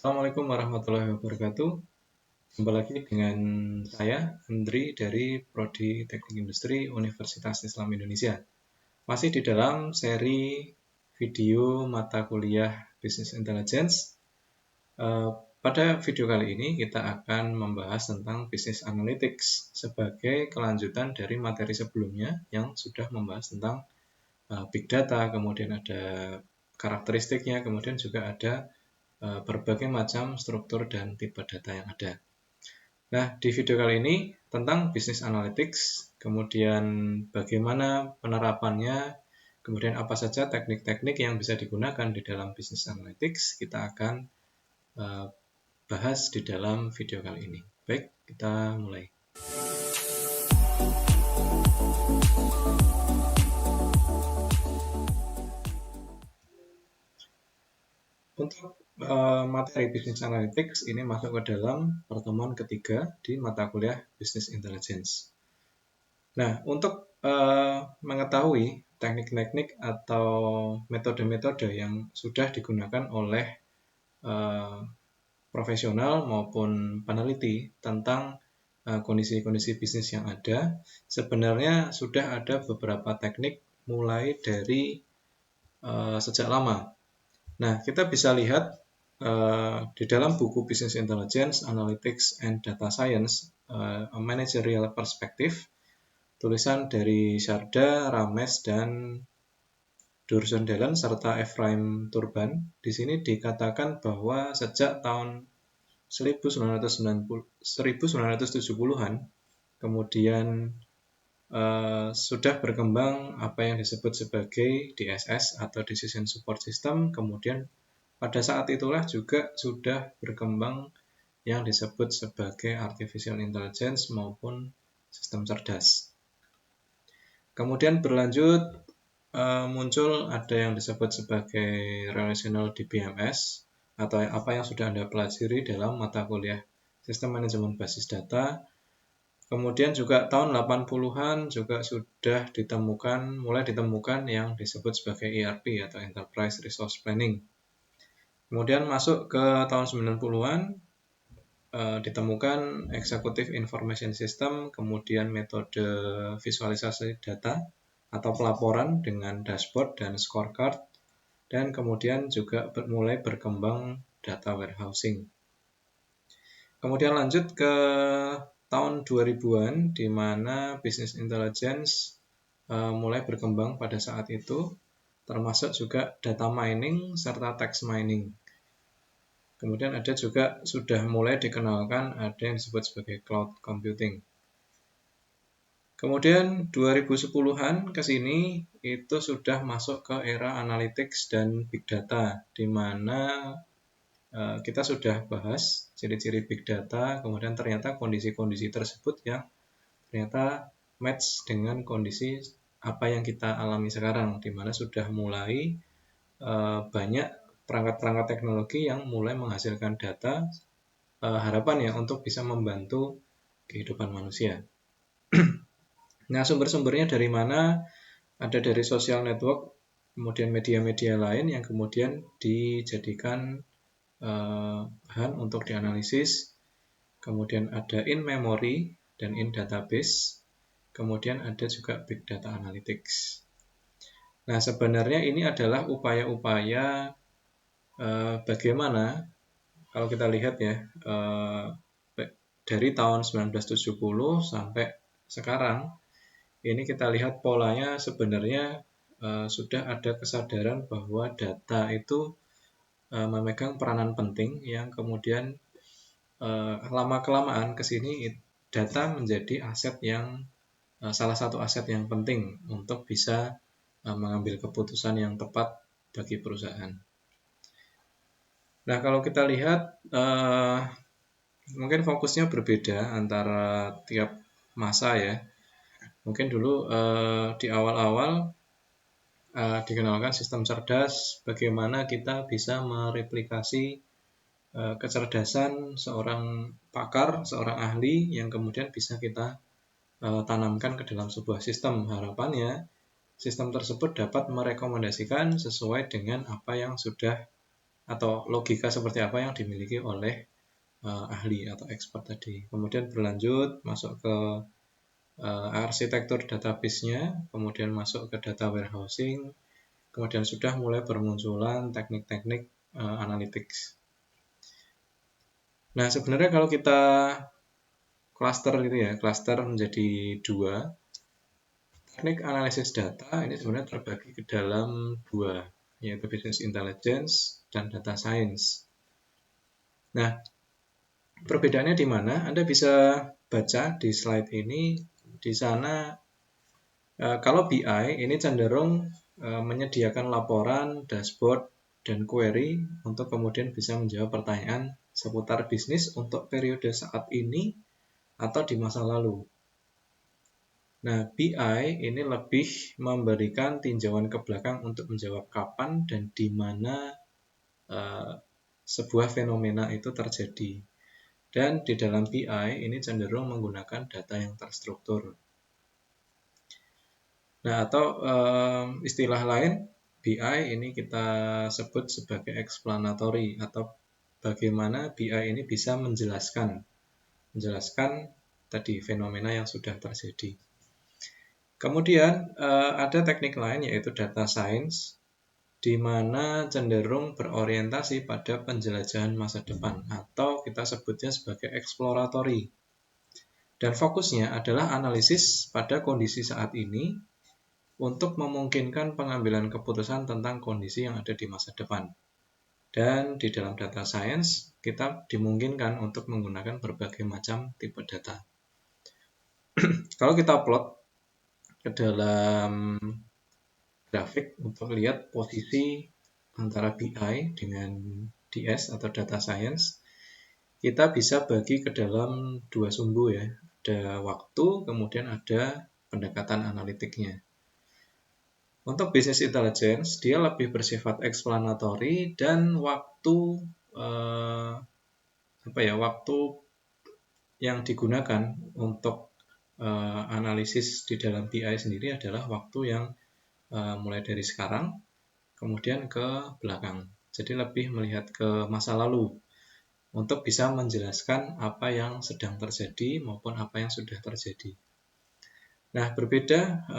Assalamualaikum warahmatullahi wabarakatuh. Jumpa lagi dengan saya, Andri dari Prodi Teknik Industri Universitas Islam Indonesia. Masih di dalam seri video mata kuliah Business Intelligence. Pada video kali ini kita akan membahas tentang Business Analytics sebagai kelanjutan dari materi sebelumnya yang sudah membahas tentang Big Data, kemudian ada karakteristiknya, kemudian juga ada berbagai macam struktur dan tipe data yang ada. Nah, di video kali ini tentang Business Analytics, kemudian bagaimana penerapannya, kemudian apa saja teknik-teknik yang bisa digunakan di dalam Business Analytics, kita akan bahas di dalam video kali ini. Baik, kita mulai. Untuk materi Business Analytics ini masuk ke dalam pertemuan ketiga di mata kuliah Business Intelligence. Nah, untuk mengetahui teknik-teknik atau metode-metode yang sudah digunakan oleh profesional maupun peneliti tentang kondisi-kondisi bisnis yang ada, sebenarnya sudah ada beberapa teknik mulai dari sejak lama. Nah, kita bisa lihat di dalam buku Business Intelligence, Analytics, and Data Science, A Managerial Perspective, tulisan dari Sharda, Rames, dan Dursundalen serta Ephraim Turban. Di sini dikatakan bahwa sejak tahun 1970-an, kemudian sudah berkembang apa yang disebut sebagai DSS atau Decision Support System. Kemudian pada saat itulah juga sudah berkembang yang disebut sebagai Artificial Intelligence maupun sistem cerdas. Kemudian berlanjut muncul ada yang disebut sebagai Relational DBMS atau apa yang sudah Anda pelajari dalam mata kuliah Sistem Manajemen Basis Data. Kemudian juga tahun 80-an juga sudah mulai ditemukan yang disebut sebagai ERP atau Enterprise Resource Planning. Kemudian masuk ke tahun 90-an, ditemukan Executive Information System, kemudian metode visualisasi data atau pelaporan dengan dashboard dan scorecard, dan kemudian juga mulai berkembang data warehousing. Kemudian lanjut ke tahun 2000-an, di mana Business Intelligence mulai berkembang pada saat itu, termasuk juga data mining serta text mining. Kemudian ada juga sudah mulai dikenalkan ada yang disebut sebagai cloud computing. Kemudian 2010-an ke sini itu sudah masuk ke era analytics dan big data, di mana kita sudah bahas ciri-ciri big data, kemudian ternyata kondisi-kondisi tersebut yang ternyata match dengan kondisi apa yang kita alami sekarang, di mana sudah mulai banyak perangkat-perangkat teknologi yang mulai menghasilkan data, harapannya untuk bisa membantu kehidupan manusia. Nah, sumber-sumbernya dari mana? Ada dari social network, kemudian media-media lain yang kemudian dijadikan bahan untuk dianalisis. Kemudian ada in memory dan in database. Kemudian ada juga big data analytics. Nah, sebenarnya ini adalah upaya-upaya bagaimana kalau kita lihat ya dari tahun 1970 sampai sekarang, ini kita lihat polanya sebenarnya sudah ada kesadaran bahwa data itu memegang peranan penting yang kemudian lama-kelamaan ke sini data menjadi aset yang salah satu aset yang penting untuk bisa mengambil keputusan yang tepat bagi perusahaan. Nah, kalau kita lihat mungkin fokusnya berbeda antara tiap masa ya. Mungkin dulu di awal-awal dikenalkan sistem cerdas, bagaimana kita bisa mereplikasi kecerdasan seorang pakar, seorang ahli yang kemudian bisa kita tanamkan ke dalam sebuah sistem. Harapannya sistem tersebut dapat merekomendasikan sesuai dengan apa yang sudah atau logika seperti apa yang dimiliki oleh ahli atau expert tadi. Kemudian berlanjut masuk ke arsitektur database-nya, kemudian masuk ke data warehousing, kemudian sudah mulai bermunculan teknik-teknik analytics. Nah, sebenarnya kalau kita cluster gitu ya, cluster menjadi dua, teknik analisis data ini sebenarnya terbagi ke dalam dua, yaitu business intelligence dan data science. Nah, perbedaannya di mana? Anda bisa baca di slide ini. Di sana kalau BI ini cenderung menyediakan laporan, dashboard, dan query untuk kemudian bisa menjawab pertanyaan seputar bisnis untuk periode saat ini atau di masa lalu. Nah, BI ini lebih memberikan tinjauan ke belakang untuk menjawab kapan dan di mana sebuah fenomena itu terjadi. Dan di dalam BI ini cenderung menggunakan data yang terstruktur. Nah, atau istilah lain, BI ini kita sebut sebagai explanatory, atau bagaimana BI ini bisa menjelaskan tadi fenomena yang sudah terjadi. Kemudian ada teknik lain yaitu data science, di mana cenderung berorientasi pada penjelajahan masa depan atau kita sebutnya sebagai exploratory. Dan fokusnya adalah analisis pada kondisi saat ini untuk memungkinkan pengambilan keputusan tentang kondisi yang ada di masa depan. Dan di dalam data science, kita dimungkinkan untuk menggunakan berbagai macam tipe data. Kalau kita plot ke dalam grafik untuk lihat posisi antara BI dengan DS atau data science, kita bisa bagi ke dalam dua sumbu ya. Ada waktu, kemudian ada pendekatan analitiknya. Untuk business intelligence, dia lebih bersifat explanatory dan waktu waktu yang digunakan untuk analisis di dalam BI sendiri adalah waktu yang mulai dari sekarang kemudian ke belakang. Jadi lebih melihat ke masa lalu untuk bisa menjelaskan apa yang sedang terjadi maupun apa yang sudah terjadi. Nah, berbeda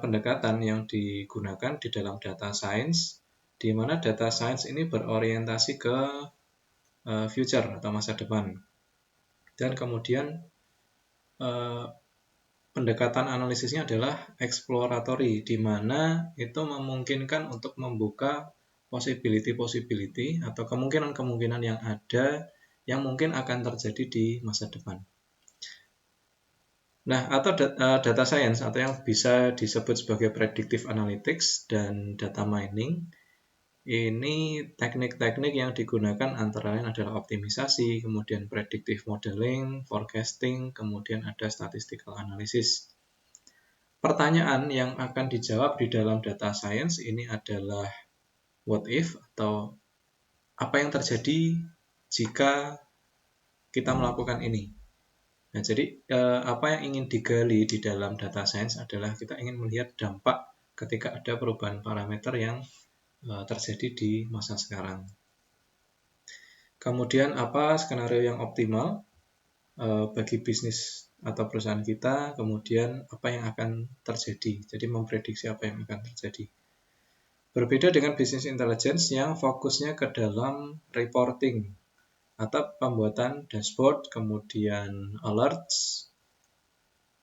pendekatan yang digunakan di dalam data science, di mana data science ini berorientasi ke future atau masa depan. Dan kemudian pendekatan analisisnya adalah exploratory, di mana itu memungkinkan untuk membuka possibility atau kemungkinan-kemungkinan yang ada yang mungkin akan terjadi di masa depan. Nah, atau data science atau yang bisa disebut sebagai predictive analytics dan data mining, ini teknik-teknik yang digunakan antara lain adalah optimisasi, kemudian predictive modeling, forecasting, kemudian ada statistical analysis. Pertanyaan yang akan dijawab di dalam data science ini adalah what if atau apa yang terjadi jika kita melakukan ini. Nah, jadi apa yang ingin digali di dalam data science adalah kita ingin melihat dampak ketika ada perubahan parameter yang terjadi di masa sekarang. Kemudian apa skenario yang optimal bagi bisnis atau perusahaan kita, kemudian apa yang akan terjadi. Jadi memprediksi apa yang akan terjadi. Berbeda dengan business intelligence yang fokusnya ke dalam reporting atau pembuatan dashboard, kemudian alerts,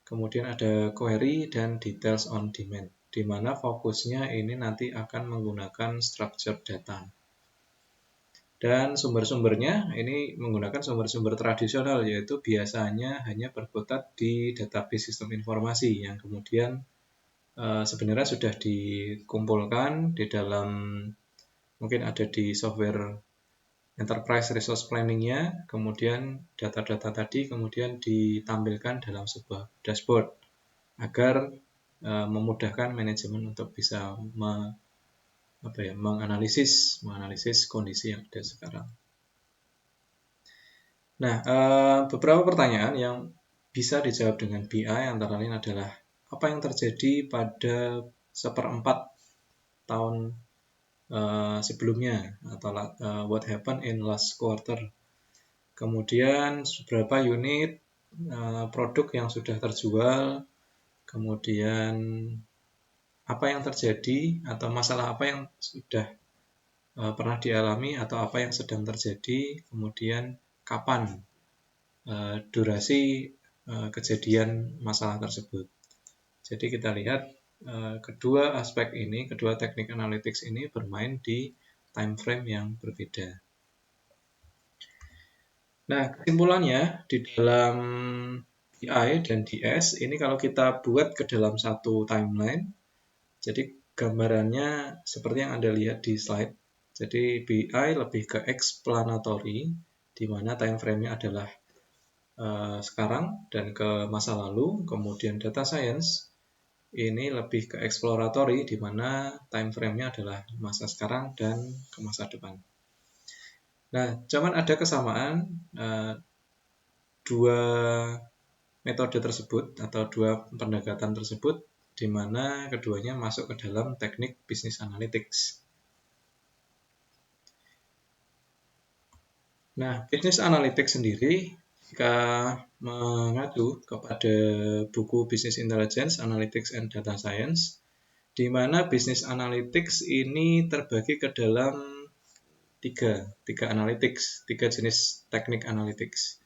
kemudian ada query dan details on demand, di mana fokusnya ini nanti akan menggunakan structured data. Dan sumber-sumbernya ini menggunakan sumber-sumber tradisional, yaitu biasanya hanya berkutat di database sistem informasi yang kemudian sebenarnya sudah dikumpulkan di dalam, mungkin ada di software enterprise resource planning-nya, kemudian data-data tadi kemudian ditampilkan dalam sebuah dashboard agar memudahkan manajemen untuk bisa menganalisis kondisi yang ada sekarang. Nah, beberapa pertanyaan yang bisa dijawab dengan BI antara lain adalah apa yang terjadi pada 1/4 tahun sebelumnya atau what happened in last quarter. Kemudian berapa unit produk yang sudah terjual, kemudian apa yang terjadi atau masalah apa yang sudah pernah dialami atau apa yang sedang terjadi, kemudian kapan durasi kejadian masalah tersebut. Jadi kita lihat kedua aspek ini, kedua teknik analytics ini bermain di time frame yang berbeda. Nah, kesimpulannya di dalam BI dan DS ini kalau kita buat ke dalam satu timeline, jadi gambarannya seperti yang Anda lihat di slide. Jadi BI lebih ke explanatory, di mana time frame-nya adalah sekarang dan ke masa lalu. Kemudian data science ini lebih ke exploratory, di mana time frame-nya adalah masa sekarang dan ke masa depan. Nah, cuman ada kesamaan dua metode tersebut atau dua pendekatan tersebut, di mana keduanya masuk ke dalam teknik business analytics. Nah, business analytics sendiri jika mengacu kepada buku Business Intelligence, Analytics and Data Science, di mana business analytics ini terbagi ke dalam tiga jenis teknik analytics.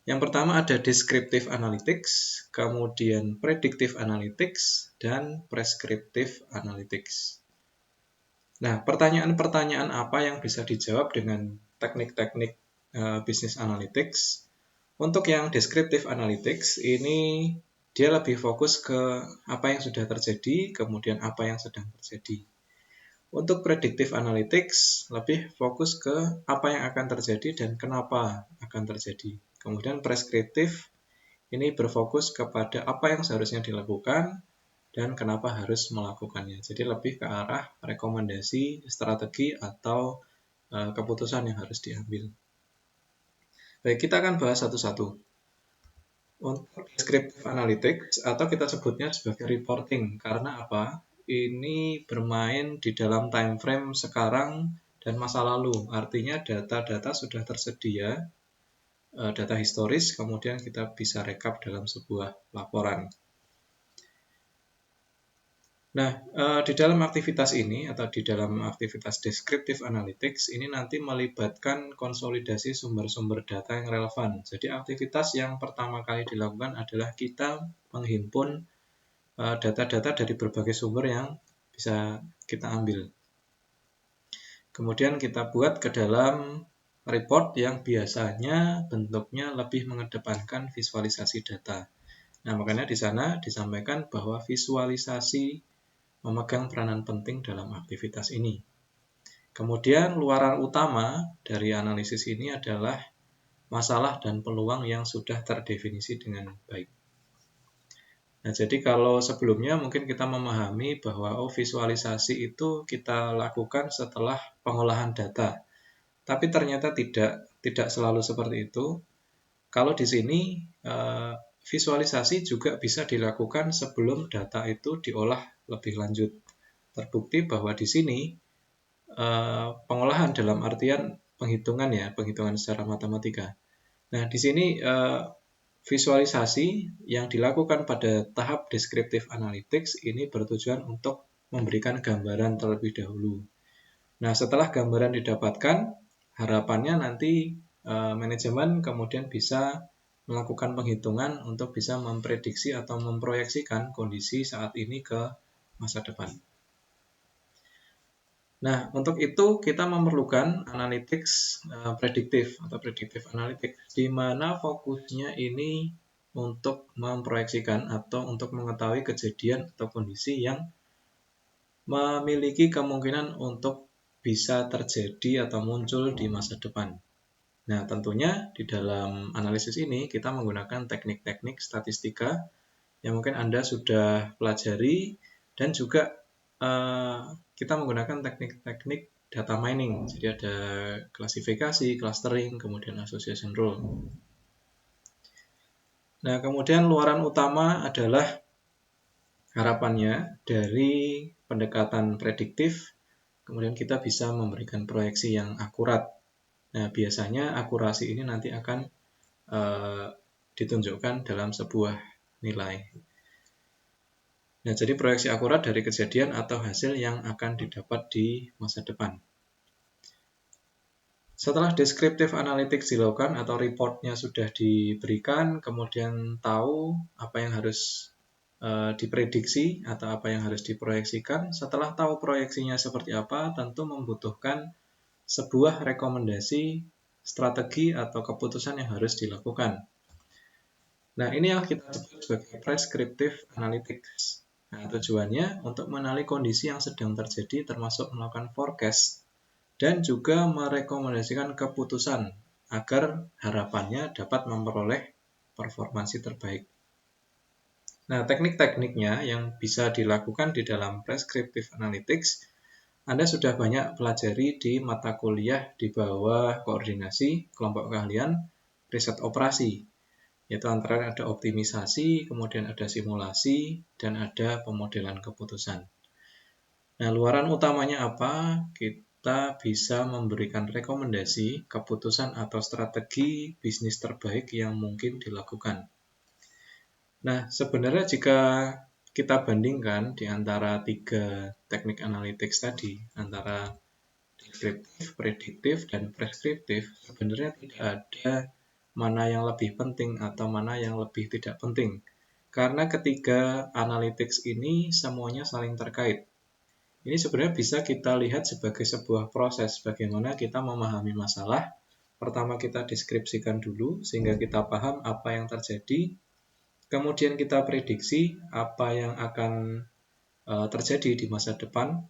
Yang pertama ada descriptive analytics, kemudian predictive analytics, dan prescriptive analytics. Nah, pertanyaan-pertanyaan apa yang bisa dijawab dengan teknik-teknik business analytics? Untuk yang descriptive analytics ini dia lebih fokus ke apa yang sudah terjadi, kemudian apa yang sedang terjadi. Untuk predictive analytics lebih fokus ke apa yang akan terjadi dan kenapa akan terjadi. Kemudian prescriptive ini berfokus kepada apa yang seharusnya dilakukan dan kenapa harus melakukannya. Jadi lebih ke arah rekomendasi, strategi, atau keputusan yang harus diambil. Baik, kita akan bahas satu-satu. Untuk descriptive analytics atau kita sebutnya sebagai reporting. Karena apa? Ini bermain di dalam time frame sekarang dan masa lalu. Artinya data-data sudah tersedia, data historis, kemudian kita bisa rekap dalam sebuah laporan. Nah, di dalam aktivitas ini atau di dalam aktivitas descriptive analytics ini nanti melibatkan konsolidasi sumber-sumber data yang relevan. Jadi aktivitas yang pertama kali dilakukan adalah kita menghimpun data-data dari berbagai sumber yang bisa kita ambil. Kemudian kita buat ke dalam report yang biasanya bentuknya lebih mengedepankan visualisasi data. Nah, makanya di sana disampaikan bahwa visualisasi memegang peranan penting dalam aktivitas ini. Kemudian luaran utama dari analisis ini adalah masalah dan peluang yang sudah terdefinisi dengan baik. Nah, jadi kalau sebelumnya mungkin kita memahami bahwa visualisasi itu kita lakukan setelah pengolahan data. Tapi ternyata tidak selalu seperti itu. Kalau di sini visualisasi juga bisa dilakukan sebelum data itu diolah lebih lanjut. Terbukti bahwa di sini pengolahan dalam artian penghitungan secara matematika. Nah, di sini visualisasi yang dilakukan pada tahap descriptive analytics ini bertujuan untuk memberikan gambaran terlebih dahulu. Nah, setelah gambaran didapatkan, harapannya nanti manajemen kemudian bisa melakukan penghitungan untuk bisa memprediksi atau memproyeksikan kondisi saat ini ke masa depan. Nah, untuk itu kita memerlukan analytics prediktif atau predictive analytics, di mana fokusnya ini untuk memproyeksikan atau untuk mengetahui kejadian atau kondisi yang memiliki kemungkinan untuk bisa terjadi atau muncul di masa depan. Nah, tentunya di dalam analisis ini kita menggunakan teknik-teknik statistika yang mungkin Anda sudah pelajari dan juga kita menggunakan teknik-teknik data mining. Jadi ada klasifikasi, clustering, kemudian association rule. Nah, kemudian luaran utama adalah harapannya dari pendekatan prediktif kemudian kita bisa memberikan proyeksi yang akurat. Nah, biasanya akurasi ini nanti akan ditunjukkan dalam sebuah nilai. Nah, jadi proyeksi akurat dari kejadian atau hasil yang akan didapat di masa depan. Setelah descriptive analytics dilakukan atau reportnya sudah diberikan, kemudian tahu apa yang harus diprediksi atau apa yang harus diproyeksikan. Setelah tahu proyeksinya seperti apa, tentu membutuhkan sebuah rekomendasi, strategi, atau keputusan yang harus dilakukan. Nah, ini yang kita sebut sebagai prescriptive analytics. Nah, tujuannya untuk mengenali kondisi yang sedang terjadi termasuk melakukan forecast dan juga merekomendasikan keputusan agar harapannya dapat memperoleh performansi terbaik. Nah, teknik-tekniknya yang bisa dilakukan di dalam prescriptive analytics, Anda sudah banyak pelajari di mata kuliah di bawah koordinasi, kelompok keahlian, riset operasi. Yaitu antara ada optimisasi, kemudian ada simulasi, dan ada pemodelan keputusan. Nah, luaran utamanya apa? Kita bisa memberikan rekomendasi, keputusan atau strategi bisnis terbaik yang mungkin dilakukan. Nah, sebenarnya jika kita bandingkan di antara 3 teknik analytics tadi, antara deskriptif, prediktif, dan preskriptif, sebenarnya tidak ada mana yang lebih penting atau mana yang lebih tidak penting. Karena ketiga analytics ini semuanya saling terkait. Ini sebenarnya bisa kita lihat sebagai sebuah proses bagaimana kita memahami masalah. Pertama kita deskripsikan dulu sehingga kita paham apa yang terjadi. Kemudian kita prediksi apa yang akan terjadi di masa depan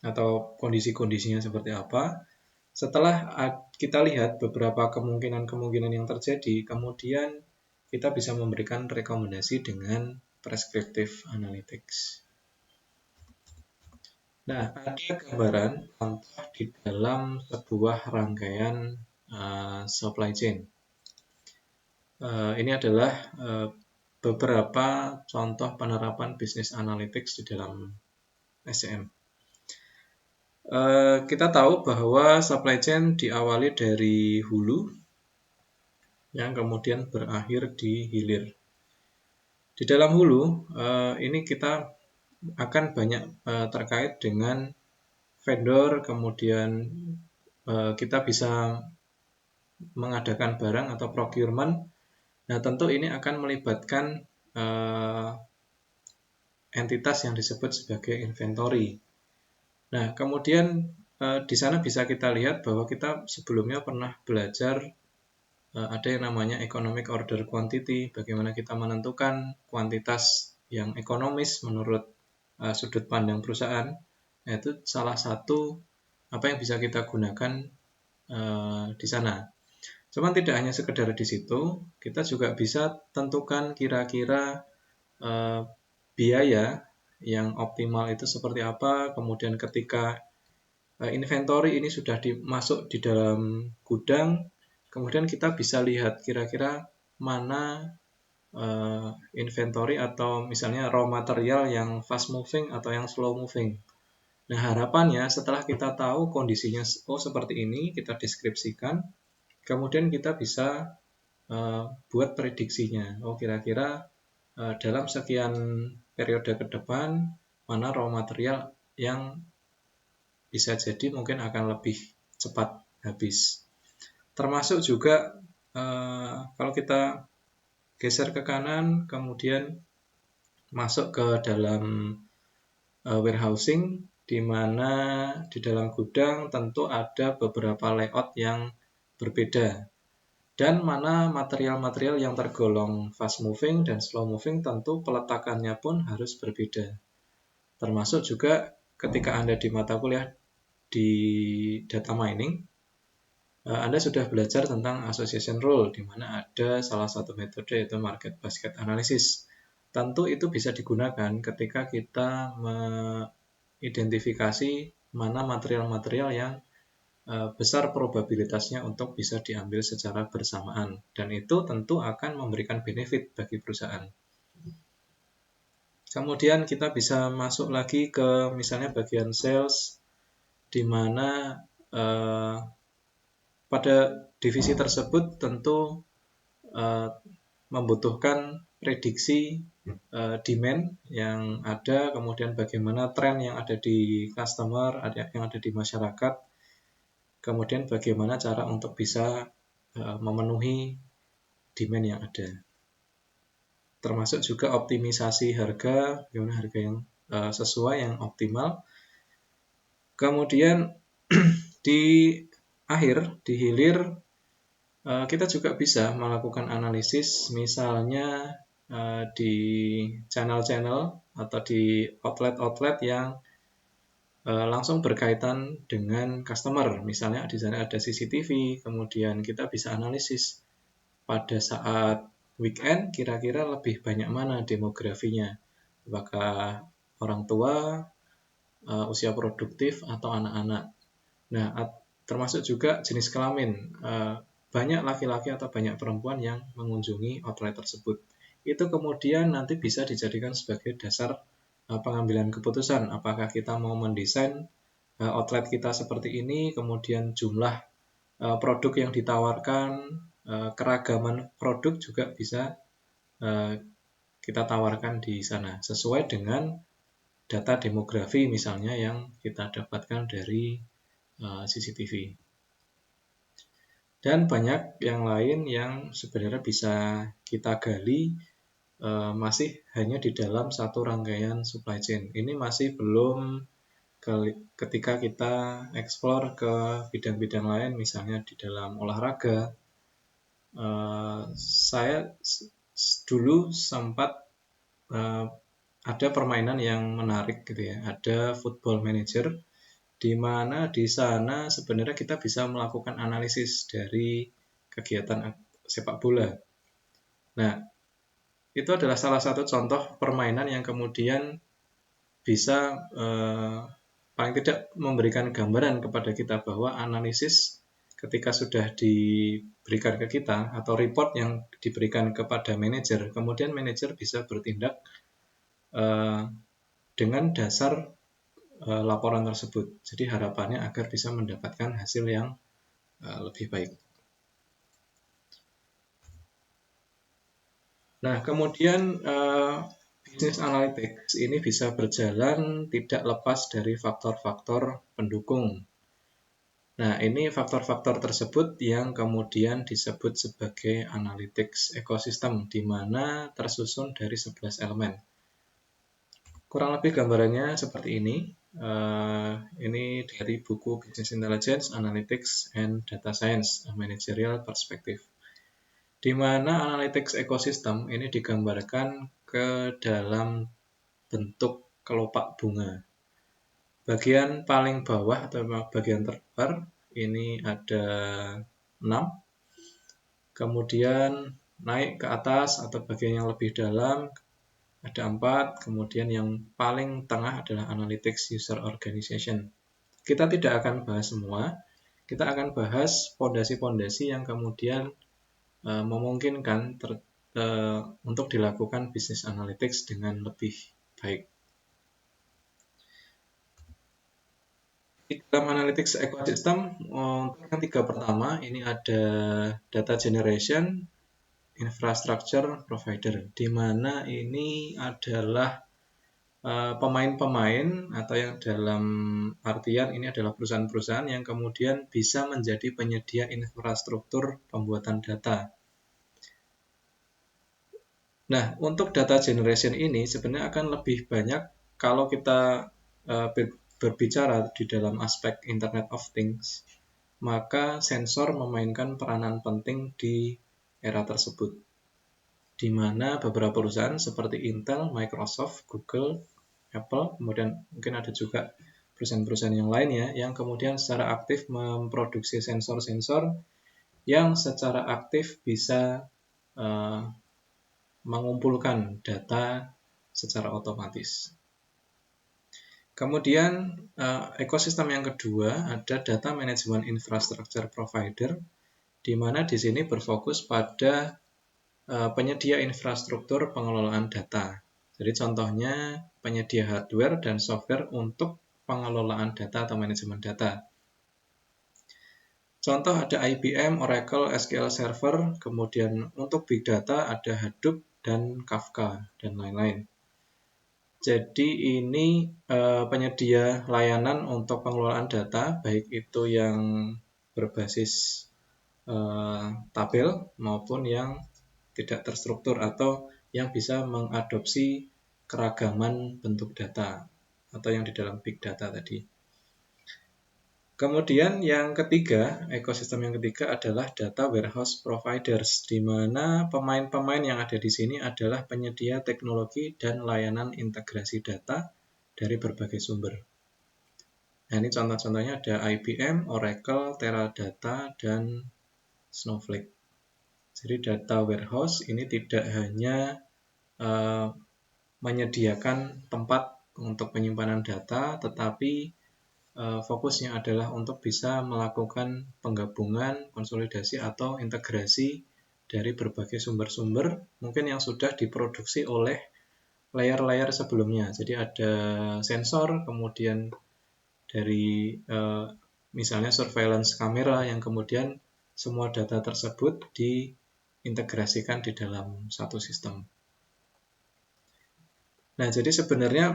atau kondisi-kondisinya seperti apa. Setelah kita lihat beberapa kemungkinan-kemungkinan yang terjadi, kemudian kita bisa memberikan rekomendasi dengan prescriptive analytics. Nah, ada gambaran contoh di dalam sebuah rangkaian supply chain. Ini adalah beberapa contoh penerapan business analytics di dalam SCM. Kita tahu bahwa supply chain diawali dari hulu yang kemudian berakhir di hilir. Di dalam hulu, ini kita akan banyak terkait dengan vendor, kemudian kita bisa mengadakan barang atau procurement. Nah, tentu ini akan melibatkan entitas yang disebut sebagai inventory. Nah, kemudian di sana bisa kita lihat bahwa kita sebelumnya pernah belajar ada yang namanya economic order quantity, bagaimana kita menentukan kuantitas yang ekonomis menurut sudut pandang perusahaan. Nah, itu salah satu apa yang bisa kita gunakan di sana. Cuman tidak hanya sekedar di situ, kita juga bisa tentukan kira-kira biaya yang optimal itu seperti apa, kemudian ketika inventory ini sudah masuk di dalam gudang, kemudian kita bisa lihat kira-kira mana inventory atau misalnya raw material yang fast moving atau yang slow moving. Nah, harapannya setelah kita tahu kondisinya seperti ini, kita deskripsikan, kemudian kita bisa buat prediksinya. Kira-kira dalam sekian periode ke depan, mana raw material yang bisa jadi mungkin akan lebih cepat habis. Termasuk juga kalau kita geser ke kanan, kemudian masuk ke dalam warehousing, di mana di dalam gudang tentu ada beberapa layout yang berbeda. Dan mana material-material yang tergolong fast moving dan slow moving tentu peletakannya pun harus berbeda. Termasuk juga ketika Anda di mata kuliah di data mining, Anda sudah belajar tentang association rule, di mana ada salah satu metode yaitu market basket analysis. Tentu itu bisa digunakan ketika kita mengidentifikasi mana material-material yang besar probabilitasnya untuk bisa diambil secara bersamaan. Dan itu tentu akan memberikan benefit bagi perusahaan. Kemudian kita bisa masuk lagi ke misalnya bagian sales. di mana pada divisi tersebut tentu membutuhkan prediksi demand yang ada, kemudian bagaimana tren yang ada di customer, yang ada di masyarakat, kemudian bagaimana cara untuk bisa memenuhi demand yang ada. Termasuk juga optimisasi harga, bagaimana harga yang sesuai, yang optimal. Kemudian di akhir, di hilir, kita juga bisa melakukan analisis, misalnya di channel-channel atau di outlet-outlet yang langsung berkaitan dengan customer. Misalnya di sana ada CCTV, kemudian kita bisa analisis pada saat weekend kira-kira lebih banyak mana demografinya. Apakah orang tua, usia produktif, atau anak-anak. Nah, termasuk juga jenis kelamin. Banyak laki-laki atau banyak perempuan yang mengunjungi outlet tersebut. Itu kemudian nanti bisa dijadikan sebagai dasar pengambilan keputusan. Apakah kita mau mendesain outlet kita seperti ini, kemudian jumlah produk yang ditawarkan, keragaman produk juga bisa kita tawarkan di sana. Sesuai dengan data demografi misalnya yang kita dapatkan dari CCTV. Dan banyak yang lain yang sebenarnya bisa kita gali masih hanya di dalam satu rangkaian supply chain. Ini masih belum ketika kita eksplor ke bidang-bidang lain, misalnya di dalam olahraga. Saya dulu sempat ada permainan yang menarik gitu ya. Ada Football Manager, di mana di sana sebenarnya kita bisa melakukan analisis dari kegiatan sepak bola. Nah, itu adalah salah satu contoh permainan yang kemudian bisa paling tidak memberikan gambaran kepada kita bahwa analisis ketika sudah diberikan ke kita atau report yang diberikan kepada manajer, kemudian manajer bisa bertindak dengan dasar laporan tersebut. Jadi harapannya agar bisa mendapatkan hasil yang lebih baik. Nah, kemudian business analytics ini bisa berjalan tidak lepas dari faktor-faktor pendukung. Nah, ini faktor-faktor tersebut yang kemudian disebut sebagai analytics ecosystem, di mana tersusun dari 11 elemen. Kurang lebih gambarannya seperti ini. Ini dari buku Business Intelligence, Analytics, and Data Science, A Managerial Perspective. Di mana analytics ecosystem ini digambarkan ke dalam bentuk kelopak bunga. Bagian paling bawah atau bagian terluar ini ada 6. Kemudian naik ke atas atau bagian yang lebih dalam ada 4, kemudian yang paling tengah adalah Analytics User Organization. Kita tidak akan bahas semua, kita akan bahas fondasi-fondasi yang kemudian memungkinkan untuk dilakukan Business Analytics dengan lebih baik. Di dalam Analytics Ecosystem, untuk yang 3 pertama, ini ada Data Generation, Infrastructure Provider, di mana ini adalah pemain-pemain atau yang dalam artian ini adalah perusahaan-perusahaan yang kemudian bisa menjadi penyedia infrastruktur pembuatan data. Nah, untuk data generation ini sebenarnya akan lebih banyak kalau kita berbicara di dalam aspek Internet of Things, maka sensor memainkan peranan penting di era tersebut, di mana beberapa perusahaan seperti Intel, Microsoft, Google, Apple, kemudian mungkin ada juga perusahaan-perusahaan yang lainnya yang kemudian secara aktif memproduksi sensor-sensor yang secara aktif bisa mengumpulkan data secara otomatis. Kemudian ekosistem yang kedua ada Data Management Infrastructure Provider, di mana di sini berfokus pada penyedia infrastruktur pengelolaan data. Jadi contohnya penyedia hardware dan software untuk pengelolaan data atau manajemen data. Contoh ada IBM, Oracle, SQL Server, kemudian untuk Big Data ada Hadoop dan Kafka, dan lain-lain. Jadi ini penyedia layanan untuk pengelolaan data, baik itu yang berbasis tabel maupun yang tidak terstruktur atau yang bisa mengadopsi keragaman bentuk data atau yang di dalam big data tadi. Kemudian yang ketiga, ekosistem yang ketiga adalah data warehouse providers, di mana pemain-pemain yang ada di sini adalah penyedia teknologi dan layanan integrasi data dari berbagai sumber. Nah, ini contoh-contohnya ada IBM, Oracle, Teradata, dan Snowflake. Jadi data warehouse ini tidak hanya menyediakan tempat untuk penyimpanan data, tetapi fokusnya adalah untuk bisa melakukan penggabungan, konsolidasi, atau integrasi dari berbagai sumber-sumber mungkin yang sudah diproduksi oleh layer-layer sebelumnya. Jadi ada sensor, kemudian dari misalnya surveillance kamera yang kemudian semua data tersebut diintegrasikan di dalam satu sistem. Nah, jadi sebenarnya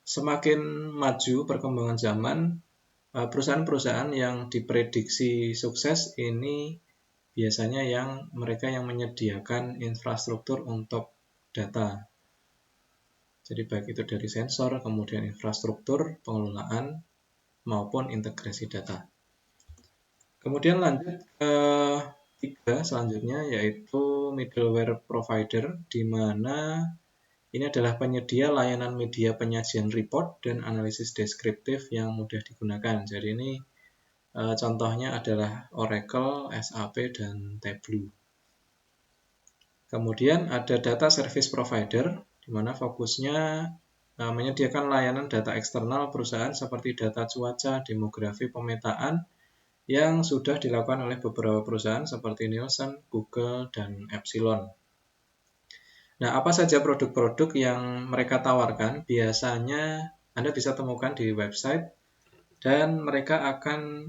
semakin maju perkembangan zaman, perusahaan-perusahaan yang diprediksi sukses ini biasanya mereka yang menyediakan infrastruktur untuk data. Jadi baik itu dari sensor, kemudian infrastruktur, pengelolaan, maupun integrasi data. Kemudian lanjut ke tiga selanjutnya, yaitu middleware provider, di mana ini adalah penyedia layanan media penyajian report dan analisis deskriptif yang mudah digunakan. Jadi ini contohnya adalah Oracle, SAP, dan Tableau. Kemudian ada data service provider, di mana fokusnya menyediakan layanan data eksternal perusahaan seperti data cuaca, demografi, pemetaan, yang sudah dilakukan oleh beberapa perusahaan seperti Nielsen, Google, dan Epsilon. Nah, apa saja produk-produk yang mereka tawarkan? Biasanya Anda bisa temukan di website, dan mereka akan,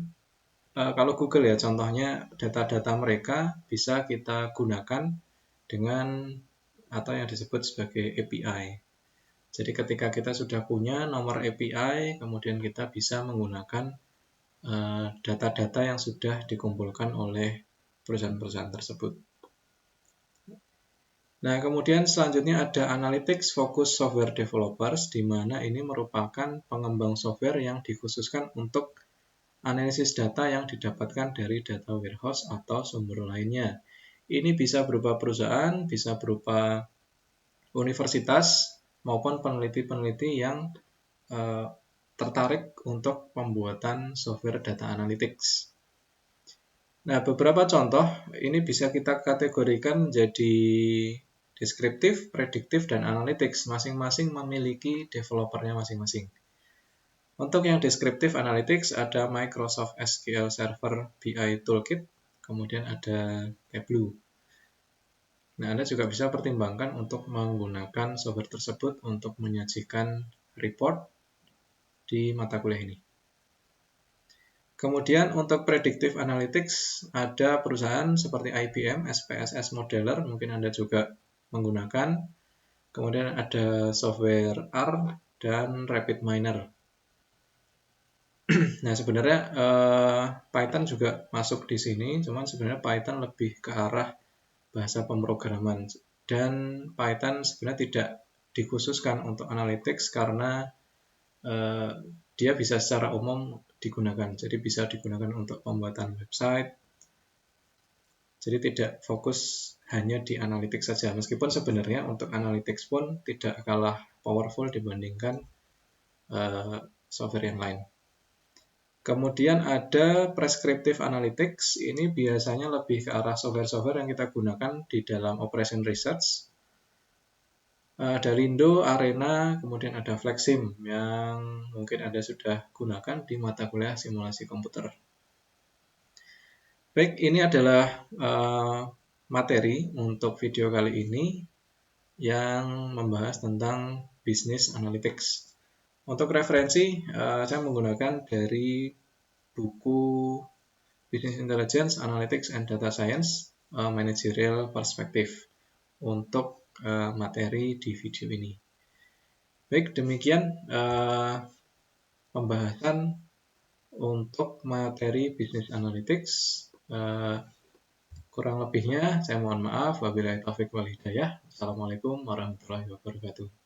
kalau Google ya contohnya, data-data mereka bisa kita gunakan dengan atau yang disebut sebagai API. Jadi ketika kita sudah punya nomor API, kemudian kita bisa menggunakan data-data yang sudah dikumpulkan oleh perusahaan-perusahaan tersebut. Nah, kemudian selanjutnya ada Analytics Focus Software Developers, di mana ini merupakan pengembang software yang dikhususkan untuk analisis data yang didapatkan dari data warehouse atau sumber lainnya. Ini bisa berupa perusahaan, bisa berupa universitas, maupun peneliti-peneliti yang tertarik untuk pembuatan software data analytics. Nah, beberapa contoh ini bisa kita kategorikan menjadi deskriptif, prediktif, dan analytics. Masing-masing memiliki developernya masing-masing. Untuk yang deskriptif analytics ada Microsoft SQL Server BI Toolkit, kemudian ada Tableau. Nah, Anda juga bisa pertimbangkan untuk menggunakan software tersebut untuk menyajikan report di mata kuliah ini. Kemudian untuk predictive analytics ada perusahaan seperti IBM, SPSS Modeler, mungkin Anda juga menggunakan. Kemudian ada software R dan RapidMiner. Nah, sebenarnya Python juga masuk di sini, cuman sebenarnya Python lebih ke arah bahasa pemrograman. Dan Python sebenarnya tidak dikhususkan untuk analytics karena dia bisa secara umum digunakan. Jadi bisa digunakan untuk pembuatan website. Jadi tidak fokus hanya di analytics saja. Meskipun sebenarnya untuk analytics pun tidak kalah powerful dibandingkan software yang lain. Kemudian ada prescriptive analytics. Ini biasanya lebih ke arah software-software yang kita gunakan di dalam operation research. Ada Lindo, Arena, kemudian ada Flexim yang mungkin Anda sudah gunakan di mata kuliah simulasi komputer. Baik, ini adalah materi untuk video kali ini yang membahas tentang business analytics. Untuk referensi, saya menggunakan dari buku Business Intelligence, Analytics, and Data Science, Managerial Perspective untuk materi di video ini. Baik, demikian pembahasan untuk materi Business Analytics. Kurang lebihnya saya mohon maaf. Wabillahi taufiq wal hidayah. Assalamualaikum warahmatullahi wabarakatuh.